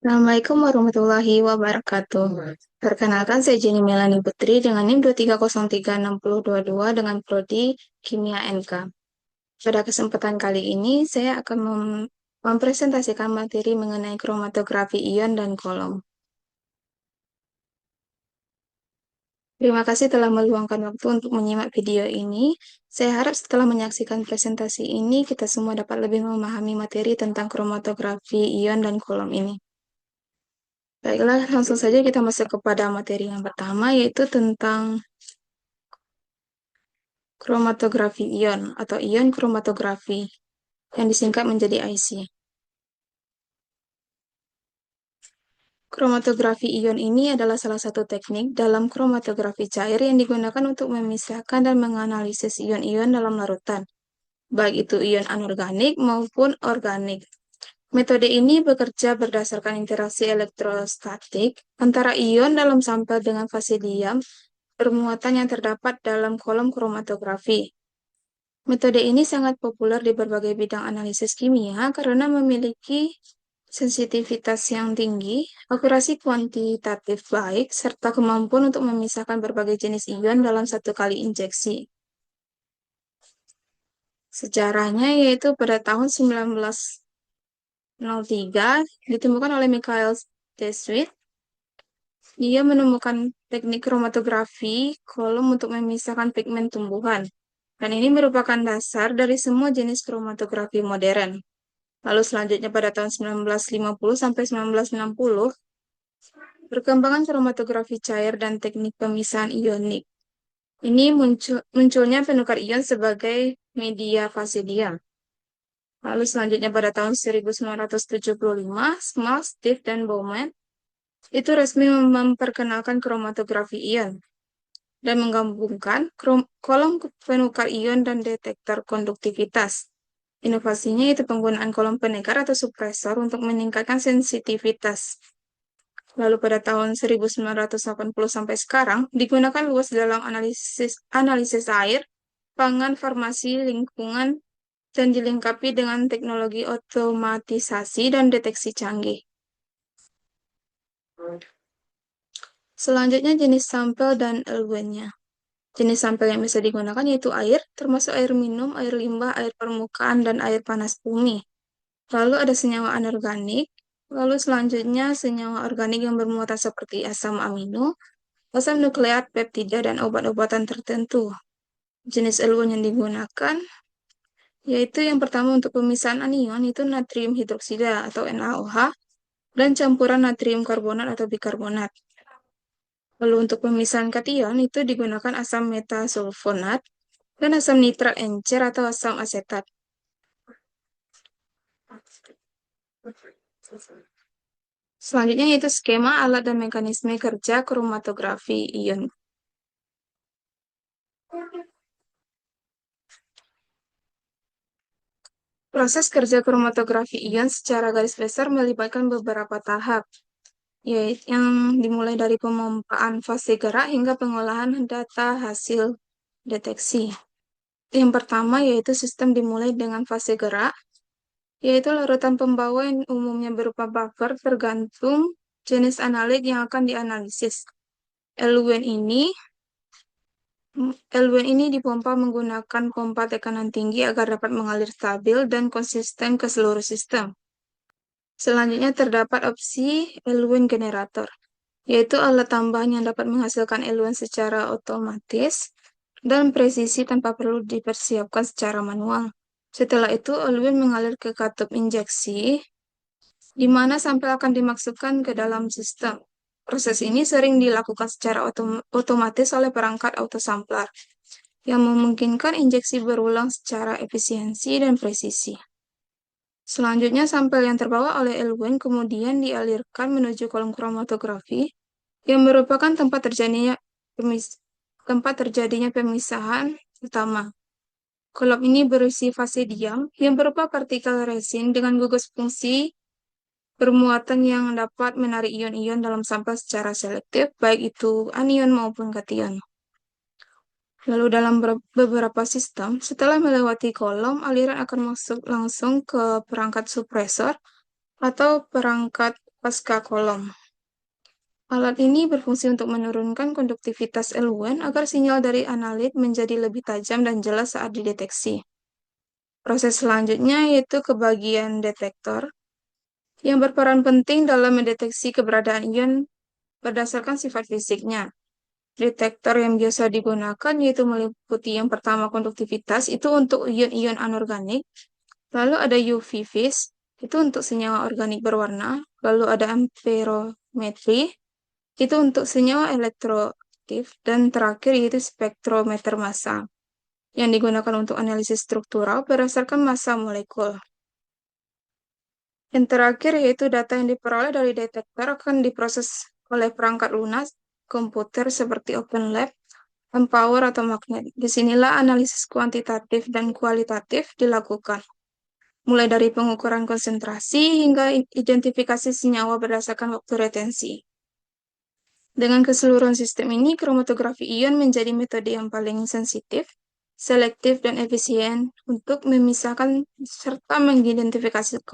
Assalamualaikum warahmatullahi wabarakatuh. Perkenalkan, saya Jenny Melani Putri dengan NIM 230366022 dengan Prodi Kimia NK. Pada kesempatan kali ini, saya akan mempresentasikan materi mengenai kromatografi ion dan kolom. Terima kasih telah meluangkan waktu untuk menyimak video ini. Saya harap setelah menyaksikan presentasi ini, kita semua dapat lebih memahami materi tentang kromatografi ion dan kolom ini. Baiklah, langsung saja kita masuk kepada materi yang pertama, yaitu tentang kromatografi ion atau ion kromatografi, yang disingkat menjadi IC. Kromatografi ion ini adalah salah satu teknik dalam kromatografi cair yang digunakan untuk memisahkan dan menganalisis ion-ion dalam larutan, baik itu ion anorganik maupun organik. Metode ini bekerja berdasarkan interaksi elektrostatik antara ion dalam sampel dengan fase diam bermuatan yang terdapat dalam kolom kromatografi. Metode ini sangat populer di berbagai bidang analisis kimia karena memiliki sensitivitas yang tinggi, akurasi kuantitatif baik, serta kemampuan untuk memisahkan berbagai jenis ion dalam satu kali injeksi. Sejarahnya yaitu pada tahun 1903 ditemukan oleh Michael Deswit. Dia menemukan teknik kromatografi kolom untuk memisahkan pigmen tumbuhan. Dan ini merupakan dasar dari semua jenis kromatografi modern. Lalu selanjutnya pada tahun 1950 sampai 1960, perkembangan kromatografi cair dan teknik pemisahan ionik. Ini munculnya penukar ion sebagai media fase diam. Lalu selanjutnya pada tahun 1975, Small, Steve, dan Bowman itu resmi memperkenalkan kromatografi ion dan menggabungkan kolom penukar ion dan detektor konduktivitas. Inovasinya itu penggunaan kolom penekar atau supresor untuk meningkatkan sensitivitas. Lalu pada tahun 1980 sampai sekarang digunakan luas dalam analisis air, pangan, farmasi, lingkungan, dan dilengkapi dengan teknologi otomatisasi dan deteksi canggih. Selanjutnya jenis sampel dan eluennya. Jenis sampel yang bisa digunakan yaitu air, termasuk air minum, air limbah, air permukaan, dan air panas bumi. Lalu ada senyawa anorganik, lalu selanjutnya senyawa organik yang bermuatan seperti asam amino, asam nukleat, peptida, dan obat-obatan tertentu. Jenis eluen yang digunakan yaitu yang pertama untuk pemisahan anion itu natrium hidroksida atau NaOH dan campuran natrium karbonat atau bikarbonat. Lalu untuk pemisahan kation itu digunakan asam metasulfonat dan asam nitrat encer atau asam asetat. Selanjutnya yaitu skema, alat, dan mekanisme kerja kromatografi ion. Proses kerja kromatografi ion secara garis besar melibatkan beberapa tahap, yaitu yang dimulai dari pemompaan fase gerak hingga pengolahan data hasil deteksi. Yang pertama yaitu sistem dimulai dengan fase gerak, yaitu larutan pembawa yang umumnya berupa buffer tergantung jenis analit yang akan dianalisis. Eluen ini dipompa menggunakan pompa tekanan tinggi agar dapat mengalir stabil dan konsisten ke seluruh sistem. Selanjutnya terdapat opsi eluen generator, yaitu alat tambahan yang dapat menghasilkan eluen secara otomatis dan presisi tanpa perlu dipersiapkan secara manual. Setelah itu, eluen mengalir ke katup injeksi, di mana sampel akan dimasukkan ke dalam sistem. Proses ini sering dilakukan secara otomatis oleh perangkat autosampler, yang memungkinkan injeksi berulang secara efisiensi dan presisi. Selanjutnya, sampel yang terbawa oleh eluen kemudian dialirkan menuju kolom kromatografi, yang merupakan tempat terjadinya pemisahan utama. Kolom ini berisi fase diam yang berupa partikel resin dengan gugus fungsi bermuatan yang dapat menarik ion-ion dalam sampel secara selektif, baik itu anion maupun kation. Lalu dalam beberapa sistem, setelah melewati kolom, aliran akan masuk langsung ke perangkat supresor atau perangkat pasca kolom. Alat ini berfungsi untuk menurunkan konduktivitas eluen agar sinyal dari analit menjadi lebih tajam dan jelas saat dideteksi. Proses selanjutnya yaitu ke bagian detektor, yang berperan penting dalam mendeteksi keberadaan ion berdasarkan sifat fisiknya. Detektor yang biasa digunakan yaitu meliputi yang pertama konduktivitas, itu untuk ion-ion anorganik, lalu ada UV vis, itu untuk senyawa organik berwarna, lalu ada amperometri, itu untuk senyawa elektroaktif, dan terakhir yaitu spektrometer massa, yang digunakan untuk analisis struktural berdasarkan massa molekul. Yang terakhir yaitu data yang diperoleh dari detektor akan diproses oleh perangkat lunas komputer seperti OpenLab, Empower, atau Magnet. Disinilah analisis kuantitatif dan kualitatif dilakukan, mulai dari pengukuran konsentrasi hingga identifikasi senyawa berdasarkan waktu retensi. Dengan keseluruhan sistem ini, kromatografi ion menjadi metode yang paling sensitif, selektif, dan efisien untuk memisahkan serta mengidentifikasi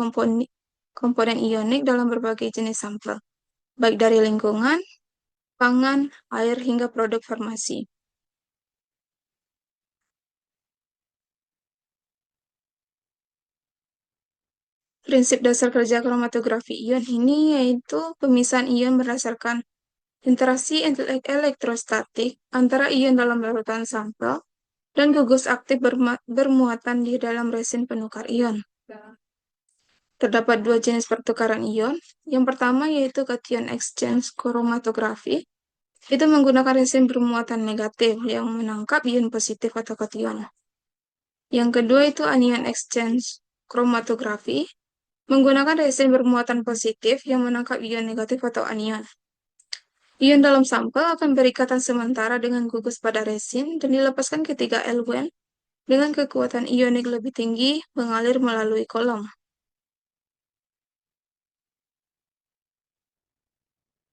komponen ionik dalam berbagai jenis sampel, baik dari lingkungan, pangan, air, hingga produk farmasi. Prinsip dasar kerja kromatografi ion ini yaitu pemisahan ion berdasarkan interaksi elektrostatik antara ion dalam larutan sampel dan gugus aktif bermuatan di dalam resin penukar ion. Terdapat dua jenis pertukaran ion. Yang pertama yaitu cation exchange kromatografi. Itu menggunakan resin bermuatan negatif yang menangkap ion positif atau kation. Yang kedua itu anion exchange kromatografi, menggunakan resin bermuatan positif yang menangkap ion negatif atau anion. Ion dalam sampel akan berikatan sementara dengan gugus pada resin dan dilepaskan ketika eluen dengan kekuatan ionik lebih tinggi mengalir melalui kolom.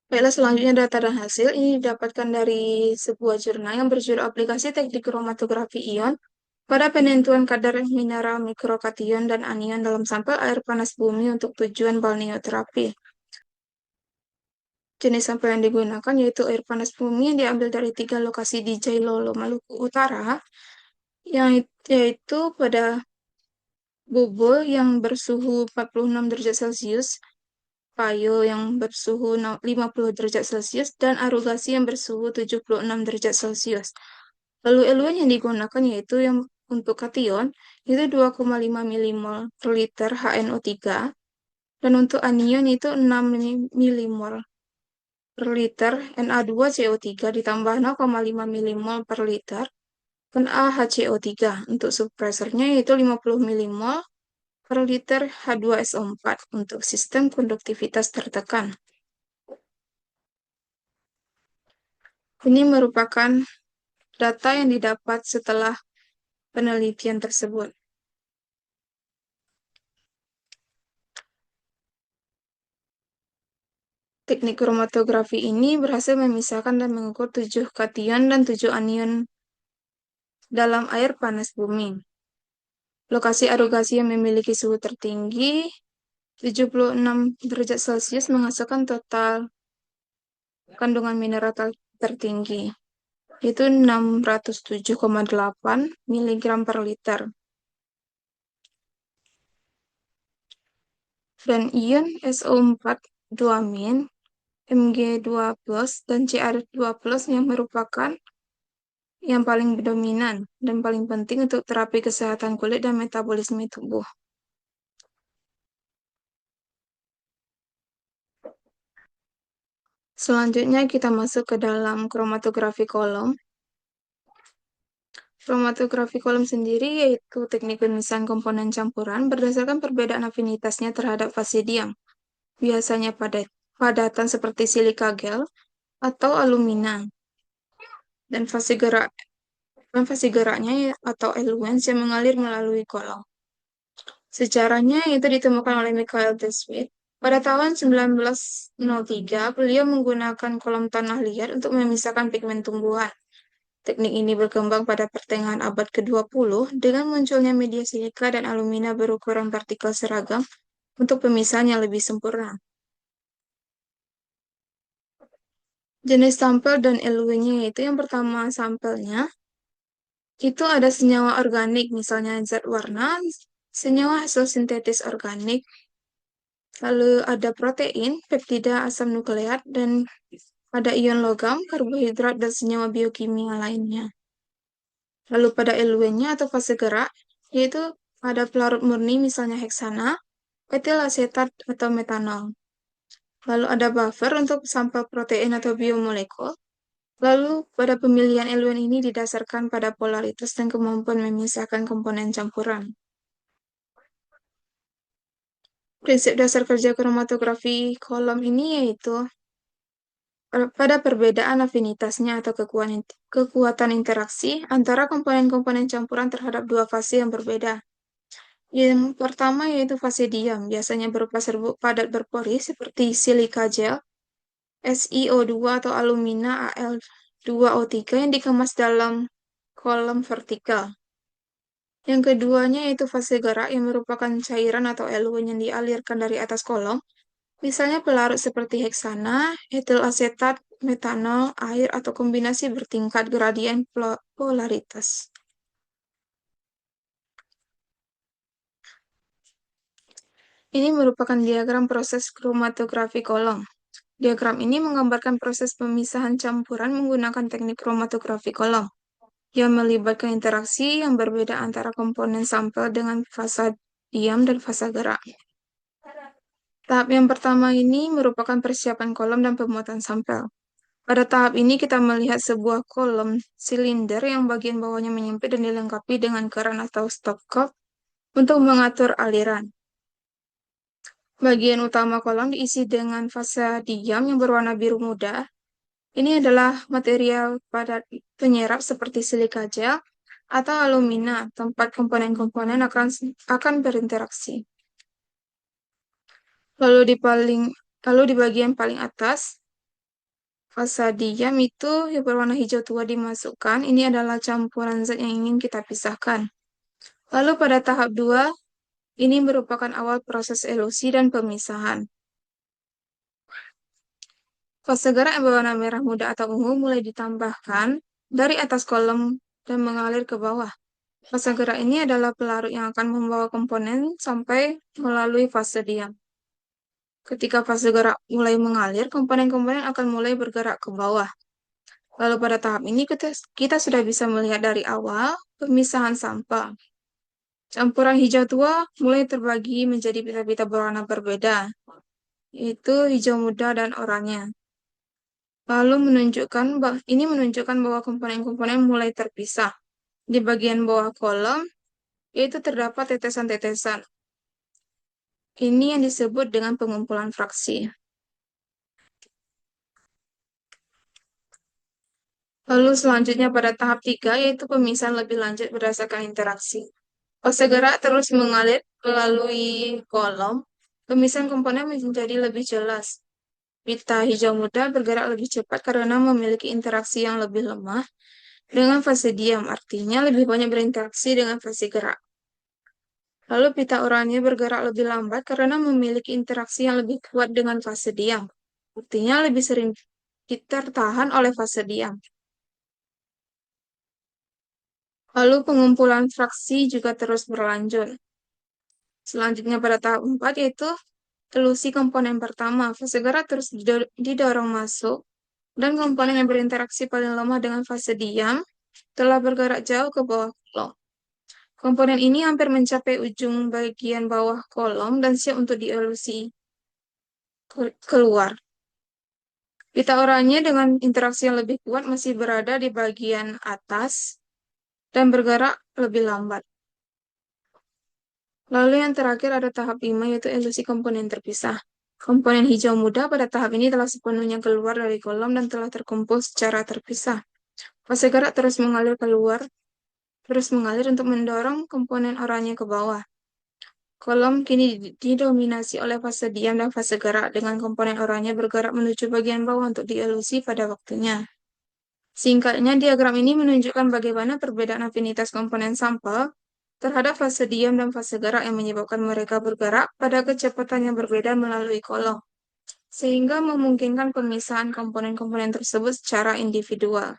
Baiklah, selanjutnya data dan hasil ini didapatkan dari sebuah jurnal yang berjudul Aplikasi Teknik Kromatografi Ion pada penentuan kadar mineral mikrokation dan anion dalam sampel air panas bumi untuk tujuan balneoterapi. Jenis sampel yang digunakan yaitu air panas bumi yang diambil dari 3 lokasi di Jailolo, Maluku Utara, yaitu pada Bubul yang bersuhu 46 derajat Celcius, Payo yang bersuhu 50 derajat Celcius, dan Arugasi yang bersuhu 76 derajat Celcius. Lalu eluen yang digunakan yaitu yang untuk kation, itu 2,5 milimol per liter HNO3, dan untuk anion itu 6 milimol per liter Na2CO3 ditambah 0,5 milimol per liter NaHCO3. Untuk supresornya yaitu 50 milimol per liter H2SO4 untuk sistem konduktivitas tertekan. Ini merupakan data yang didapat setelah penelitian tersebut. Teknik kromatografi ini berhasil memisahkan dan mengukur 7 kation dan 7 anion dalam air panas bumi. Lokasi arugasi yang memiliki suhu tertinggi 76 derajat Celcius menghasilkan total kandungan mineral tertinggi, yaitu 607,8 mg per liter. Dan ion SO4 2-min, Mg2+, dan Cr2+, yang merupakan yang paling dominan dan paling penting untuk terapi kesehatan kulit dan metabolisme tubuh. Selanjutnya kita masuk ke dalam kromatografi kolom. Kromatografi kolom sendiri yaitu teknik pemisahan komponen campuran berdasarkan perbedaan afinitasnya terhadap fase diam. Biasanya padatan seperti silika gel atau alumina. Dan fase gerak dan fase geraknya atau eluens yang mengalir melalui kolom. Sejarahnya itu ditemukan oleh Michael de Sweet. Pada tahun 1903, beliau menggunakan kolom tanah liat untuk memisahkan pigmen tumbuhan. Teknik ini berkembang pada pertengahan abad ke-20 dengan munculnya media silika dan alumina berukuran partikel seragam untuk pemisahan yang lebih sempurna. Jenis sampel dan eluennya itu yang pertama sampelnya itu ada senyawa organik, misalnya zat warna, senyawa hasil sintetis organik, lalu ada protein, peptida, asam nukleat, dan ada ion logam, karbohidrat, dan senyawa biokimia lainnya. Lalu pada eluennya atau fase gerak, yaitu ada pelarut murni, misalnya heksana, etil asetat, atau metanol. Lalu ada buffer untuk sampel protein atau biomolekul. Lalu pada pemilihan eluen ini didasarkan pada polaritas dan kemampuan memisahkan komponen campuran. Prinsip dasar kerja kromatografi kolom ini yaitu pada perbedaan afinitasnya atau kekuatan interaksi antara komponen-komponen campuran terhadap dua fase yang berbeda. Yang pertama yaitu fase diam, biasanya berupa serbuk padat berpori seperti silika gel, SiO2 atau alumina Al2O3 yang dikemas dalam kolom vertikal. Yang keduanya yaitu fase gerak yang merupakan cairan atau eluen yang dialirkan dari atas kolom, misalnya pelarut seperti heksana, etil asetat, metanol, air, atau kombinasi bertingkat gradien polaritas. Ini merupakan diagram proses kromatografi kolom. Diagram ini menggambarkan proses pemisahan campuran menggunakan teknik kromatografi kolom, yang melibatkan interaksi yang berbeda antara komponen sampel dengan fasa diam dan fasa gerak. Tahap yang pertama ini merupakan persiapan kolom dan pemuatan sampel. Pada tahap ini kita melihat sebuah kolom silinder yang bagian bawahnya menyempit dan dilengkapi dengan keran atau stopcock untuk mengatur aliran. Bagian utama kolom diisi dengan fasa diam yang berwarna biru muda. Ini adalah material padat penyerap seperti silika gel atau alumina, tempat komponen-komponen akan berinteraksi. Lalu di bagian paling atas, fasa diam itu yang berwarna hijau tua dimasukkan. Ini adalah campuran zat yang ingin kita pisahkan. Lalu pada tahap 2, ini merupakan awal proses elusi dan pemisahan. Fase gerak yang berwarna merah muda atau ungu mulai ditambahkan dari atas kolom dan mengalir ke bawah. Fase gerak ini adalah pelarut yang akan membawa komponen sampai melalui fase diam. Ketika fase gerak mulai mengalir, komponen-komponen akan mulai bergerak ke bawah. Lalu pada tahap ini kita sudah bisa melihat dari awal pemisahan sampel. Campuran hijau tua mulai terbagi menjadi pita-pita berwarna berbeda, yaitu hijau muda dan oranye. Lalu ini menunjukkan bahwa komponen-komponen mulai terpisah. Di bagian bawah kolom, yaitu terdapat tetesan-tetesan. Ini yang disebut dengan pengumpulan fraksi. Lalu selanjutnya pada tahap 3, yaitu pemisahan lebih lanjut berdasarkan interaksi. Fase gerak terus mengalir melalui kolom, pemisahan komponen menjadi lebih jelas. Pita hijau muda bergerak lebih cepat karena memiliki interaksi yang lebih lemah dengan fase diam, artinya lebih banyak berinteraksi dengan fase gerak. Lalu pita oranye bergerak lebih lambat karena memiliki interaksi yang lebih kuat dengan fase diam, artinya lebih sering tertahan oleh fase diam. Lalu pengumpulan fraksi juga terus berlanjut. Selanjutnya pada tahap 4 yaitu elusi komponen pertama. Fase gerak terus didorong masuk dan komponen yang berinteraksi paling lemah dengan fase diam telah bergerak jauh ke bawah kolom. Komponen ini hampir mencapai ujung bagian bawah kolom dan siap untuk dielusi keluar. Pita oranye dengan interaksi yang lebih kuat masih berada di bagian atas dan bergerak lebih lambat. Lalu yang terakhir ada tahap 5 yaitu elusi komponen terpisah. Komponen hijau muda pada tahap ini telah sepenuhnya keluar dari kolom dan telah terkumpul secara terpisah. Fase gerak terus mengalir keluar terus mengalir untuk mendorong komponen oranye ke bawah. Kolom kini didominasi oleh fase diam dan fase gerak, dengan komponen oranye bergerak menuju bagian bawah untuk dielusi pada waktunya. Singkatnya, diagram ini menunjukkan bagaimana perbedaan afinitas komponen sampel terhadap fase diam dan fase gerak yang menyebabkan mereka bergerak pada kecepatan yang berbeda melalui kolom, sehingga memungkinkan pemisahan komponen-komponen tersebut secara individual.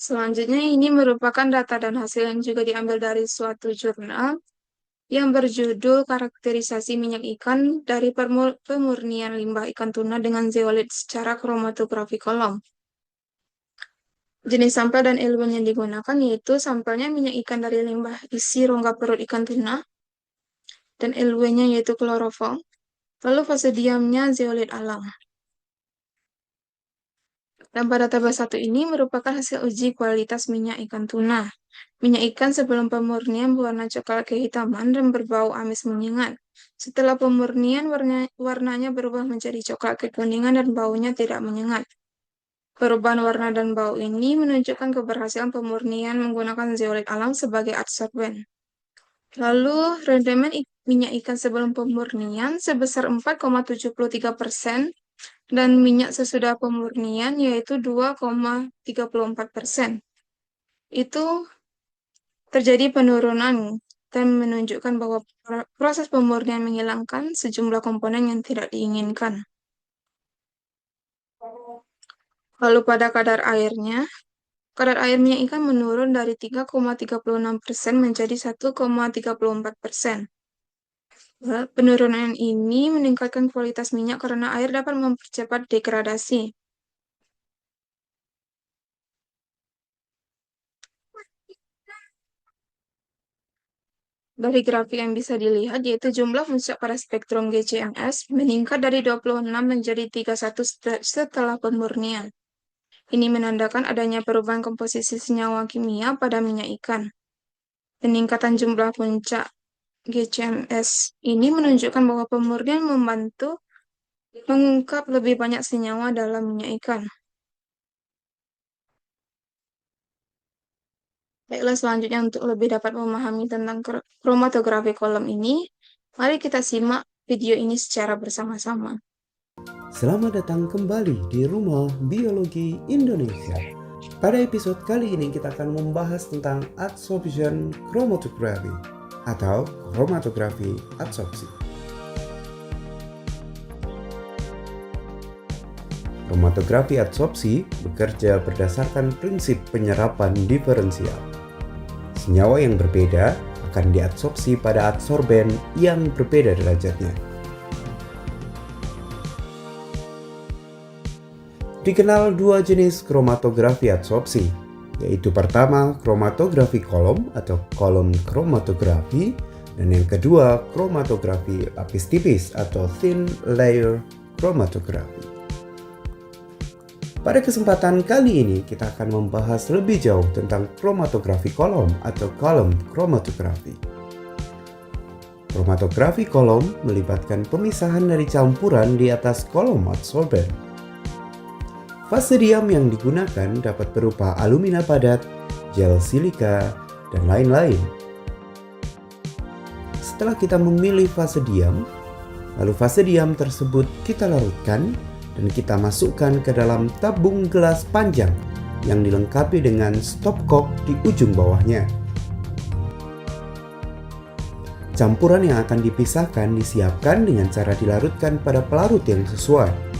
Selanjutnya, ini merupakan data dan hasil yang juga diambil dari suatu jurnal yang berjudul Karakterisasi Minyak Ikan dari Pemurnian Limbah Ikan Tuna dengan Zeolit secara Kromatografi Kolom. Jenis sampel dan elemen yang digunakan yaitu sampelnya minyak ikan dari limbah isi rongga perut ikan tuna, dan elemennya yaitu kloroform, lalu fase diamnya zeolit alam. Dan pada tabel 1 ini merupakan hasil uji kualitas minyak ikan tuna. Minyak ikan sebelum pemurnian berwarna coklat kehitaman dan berbau amis menyengat. Setelah pemurnian, warnanya berubah menjadi coklat kekuningan dan baunya tidak menyengat. Perubahan warna dan bau ini menunjukkan keberhasilan pemurnian menggunakan zeolit alam sebagai adsorben. Lalu, rendemen minyak ikan sebelum pemurnian sebesar 4,73% dan minyak sesudah pemurnian yaitu 2,34%. Itu terjadi penurunan dan menunjukkan bahwa proses pemurnian menghilangkan sejumlah komponen yang tidak diinginkan. Lalu pada kadar air minyak ikan menurun dari 3,36% menjadi 1,34%. Penurunan ini meningkatkan kualitas minyak karena air dapat mempercepat degradasi. Dari grafik yang bisa dilihat, yaitu jumlah puncak pada spektrum GCMS meningkat dari 26 menjadi 31 setelah pemurnian. Ini menandakan adanya perubahan komposisi senyawa kimia pada minyak ikan. Peningkatan jumlah puncak GCMS ini menunjukkan bahwa pemurnian membantu mengungkap lebih banyak senyawa dalam minyak ikan. Baiklah, selanjutnya untuk lebih dapat memahami tentang kromatografi kolom ini, mari kita simak video ini secara bersama-sama. Selamat datang kembali di Rumah Biologi Indonesia. Pada episode kali ini kita akan membahas tentang adsorption chromatography atau kromatografi adsorpsi. Kromatografi adsorpsi bekerja berdasarkan prinsip penyerapan diferensial. Senyawa yang berbeda akan diadsorpsi pada adsorben yang berbeda derajatnya. Dikenal dua jenis kromatografi adsorpsi, yaitu pertama kromatografi kolom atau kolom kromatografi, dan yang kedua kromatografi lapis tipis atau thin layer kromatografi. Pada kesempatan kali ini kita akan membahas lebih jauh tentang kromatografi kolom atau kolom kromatografi. Kromatografi kolom melibatkan pemisahan dari campuran di atas kolom adsorben. Fase diam yang digunakan dapat berupa alumina padat, gel silika, dan lain-lain. Setelah kita memilih fase diam, lalu fase diam tersebut kita larutkan dan kita masukkan ke dalam tabung gelas panjang yang dilengkapi dengan stopcock di ujung bawahnya. Campuran yang akan dipisahkan disiapkan dengan cara dilarutkan pada pelarut yang sesuai.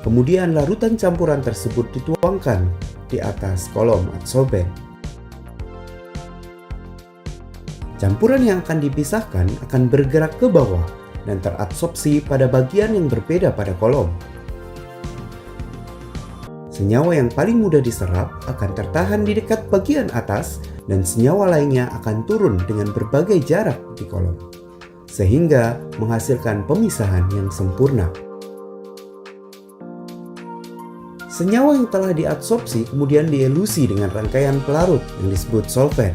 Kemudian larutan campuran tersebut dituangkan di atas kolom adsorben. Campuran yang akan dipisahkan akan bergerak ke bawah dan teradsorpsi pada bagian yang berbeda pada kolom. Senyawa yang paling mudah diserap akan tertahan di dekat bagian atas dan senyawa lainnya akan turun dengan berbagai jarak di kolom, sehingga menghasilkan pemisahan yang sempurna. Senyawa yang telah diadsorpsi kemudian dielusi dengan rangkaian pelarut yang disebut solvent.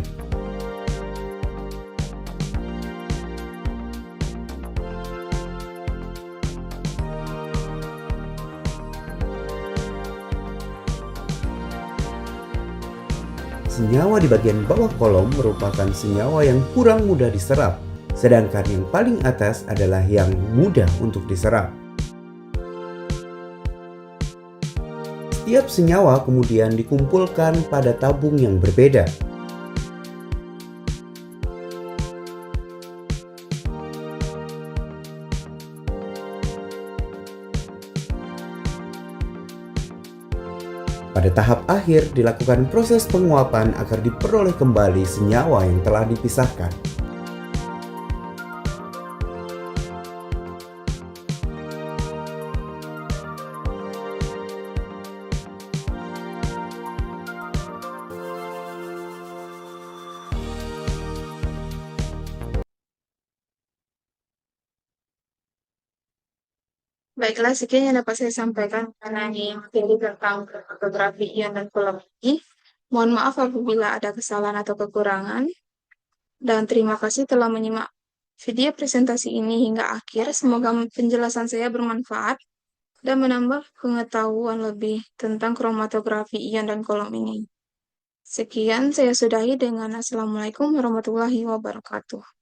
senyawa di bagian bawah kolom merupakan senyawa yang kurang mudah diserap, sedangkan yang paling atas adalah yang mudah untuk diserap. Setiap senyawa kemudian dikumpulkan pada tabung yang berbeda. Pada tahap akhir dilakukan proses penguapan agar diperoleh kembali senyawa yang telah dipisahkan. Baiklah, sekian yang dapat saya sampaikan mengenai materi tentang fotografi ion dan kolom ini. Mohon maaf apabila ada kesalahan atau kekurangan. Dan terima kasih telah menyimak video presentasi ini hingga akhir. Semoga penjelasan saya bermanfaat dan menambah pengetahuan lebih tentang kromatografi ion dan kolom ini. Sekian, saya sudahi dengan Assalamualaikum warahmatullahi wabarakatuh.